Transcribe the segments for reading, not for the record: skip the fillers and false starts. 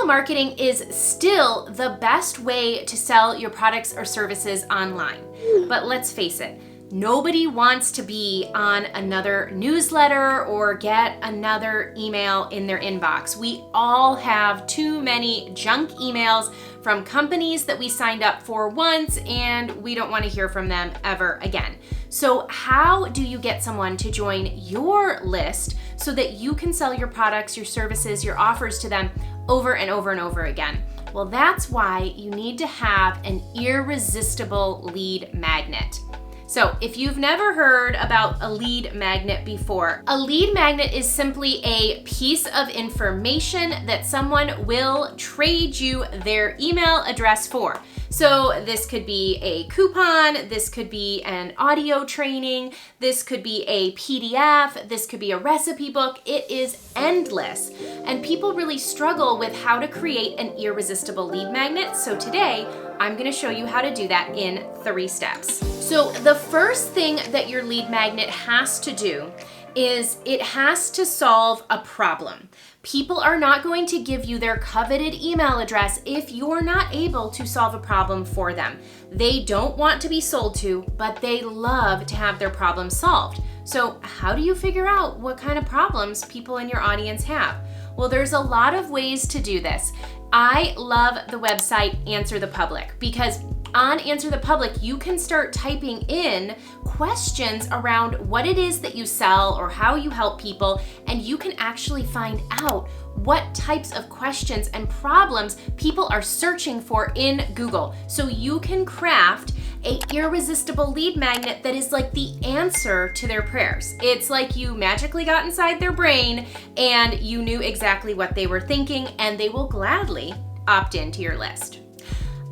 Email marketing is still the best way to sell your products or services online. But let's face it, nobody wants to be on another newsletter or get another email in their inbox. We all have too many junk emails from companies that we signed up for once, and we don't want to hear from them ever again. So how do you get someone to join your list so that you can sell your products, your services, your offers to them over and over and over again? Well, that's why you need to have an irresistible lead magnet. So if you've never heard about a lead magnet before, a lead magnet is simply a piece of information that someone will trade you their email address for. So this could be a coupon, this could be an audio training, this could be a PDF, this could be a recipe book. It is endless. And people really struggle with how to create an irresistible lead magnet. So today, I'm going to show you how to do that in 3 steps. So the first thing that your lead magnet has to do is it has to solve a problem. People are not going to give you their coveted email address if you're not able to solve a problem for them. They don't want to be sold to, but they love to have their problem solved. So how do you figure out what kind of problems people in your audience have? Well, there's a lot of ways to do this. I love the website Answer the Public because on Answer the Public, you can start typing in questions around what it is that you sell or how you help people, and you can actually find out what types of questions and problems people are searching for in Google. So you can craft an irresistible lead magnet that is like the answer to their prayers. It's like you magically got inside their brain and you knew exactly what they were thinking, and they will gladly opt into your list.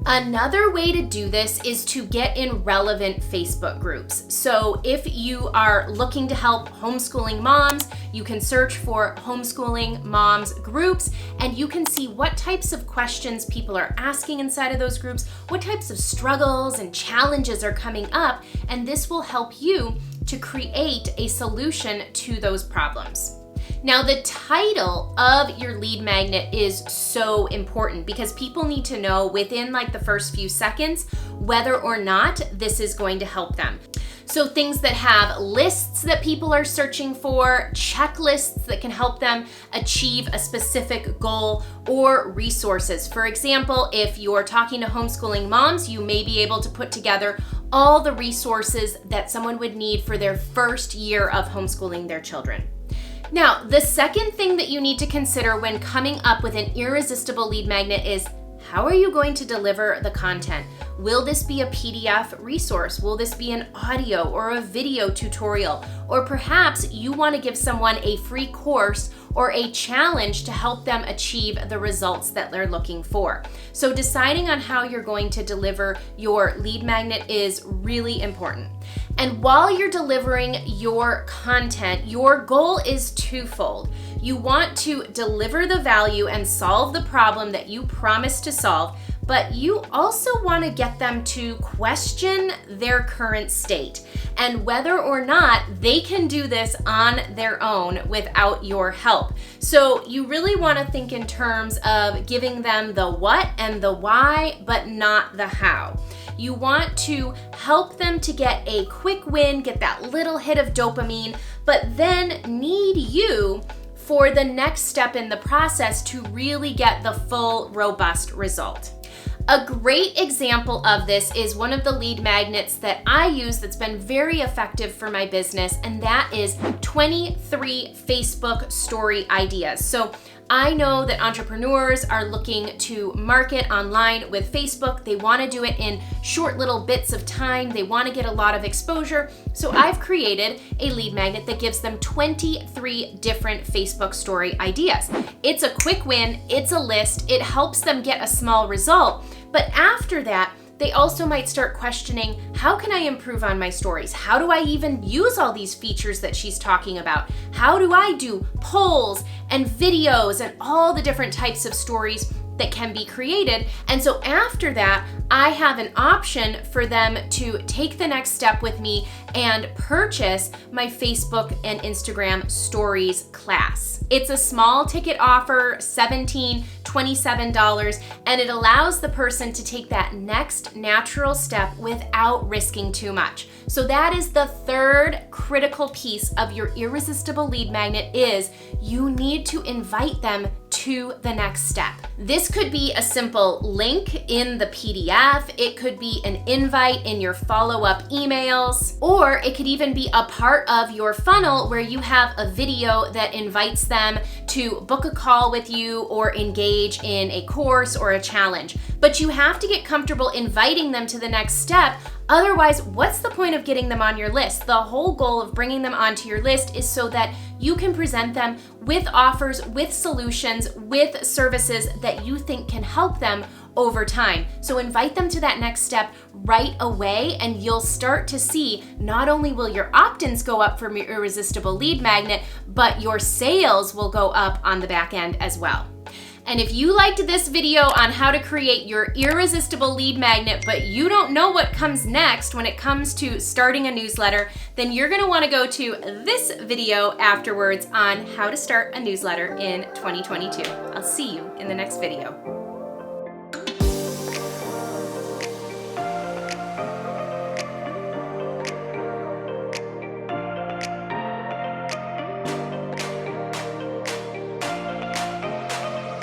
Another way to do this is to get in relevant Facebook groups. So if you are looking to help homeschooling moms, you can search for homeschooling moms groups, and you can see what types of questions people are asking inside of those groups, what types of struggles and challenges are coming up, and this will help you to create a solution to those problems. Now, the title of your lead magnet is so important because people need to know within like the first few seconds whether or not this is going to help them. So things that have lists that people are searching for, checklists that can help them achieve a specific goal, or resources. For example, if you're talking to homeschooling moms, you may be able to put together all the resources that someone would need for their first year of homeschooling their children. Now, the second thing that you need to consider when coming up with an irresistible lead magnet is, how are you going to deliver the content? Will this be a PDF resource? Will this be an audio or a video tutorial? Or perhaps you want to give someone a free course or a challenge to help them achieve the results that they're looking for. So deciding on how you're going to deliver your lead magnet is really important. And while you're delivering your content, your goal is twofold. You want to deliver the value and solve the problem that you promised to solve, but you also want to get them to question their current state and whether or not they can do this on their own without your help. So you really want to think in terms of giving them the what and the why, but not the how. You want to help them to get a quick win, get that little hit of dopamine, but then need you for the next step in the process to really get the full, robust result. A great example of this is one of the lead magnets that I use that's been very effective for my business, and that is 23 Facebook story ideas. So I know that entrepreneurs are looking to market online with Facebook. They want to do it in short little bits of time. They want to get a lot of exposure. So I've created a lead magnet that gives them 23 different Facebook story ideas. It's a quick win. It's a list. It helps them get a small result. But after that, they also might start questioning, How can I improve on my stories? How do I even use all these features that she's talking about? How do I do polls and videos and all the different types of stories that can be created? And so after that, I have an option for them to take the next step with me and purchase my Facebook and Instagram stories class. It's a small ticket offer, $17, $27, and it allows the person to take that next natural step without risking too much. So that is the third critical piece of your irresistible lead magnet, is you need to invite them to the next step. This could be a simple link in the PDF, it could be an invite in your follow-up emails, or it could even be a part of your funnel where you have a video that invites them to book a call with you or engage in a course or a challenge. But you have to get comfortable inviting them to the next step. Otherwise, what's the point of getting them on your list? The whole goal of bringing them onto your list is so that you can present them with offers, with solutions, with services that you think can help them over time. So invite them to that next step right away, and you'll start to see not only will your opt-ins go up from your irresistible lead magnet, but your sales will go up on the back end as well. And if you liked this video on how to create your irresistible lead magnet, but you don't know what comes next when it comes to starting a newsletter, then you're gonna wanna go to this video afterwards on how to start a newsletter in 2022. I'll see you in the next video.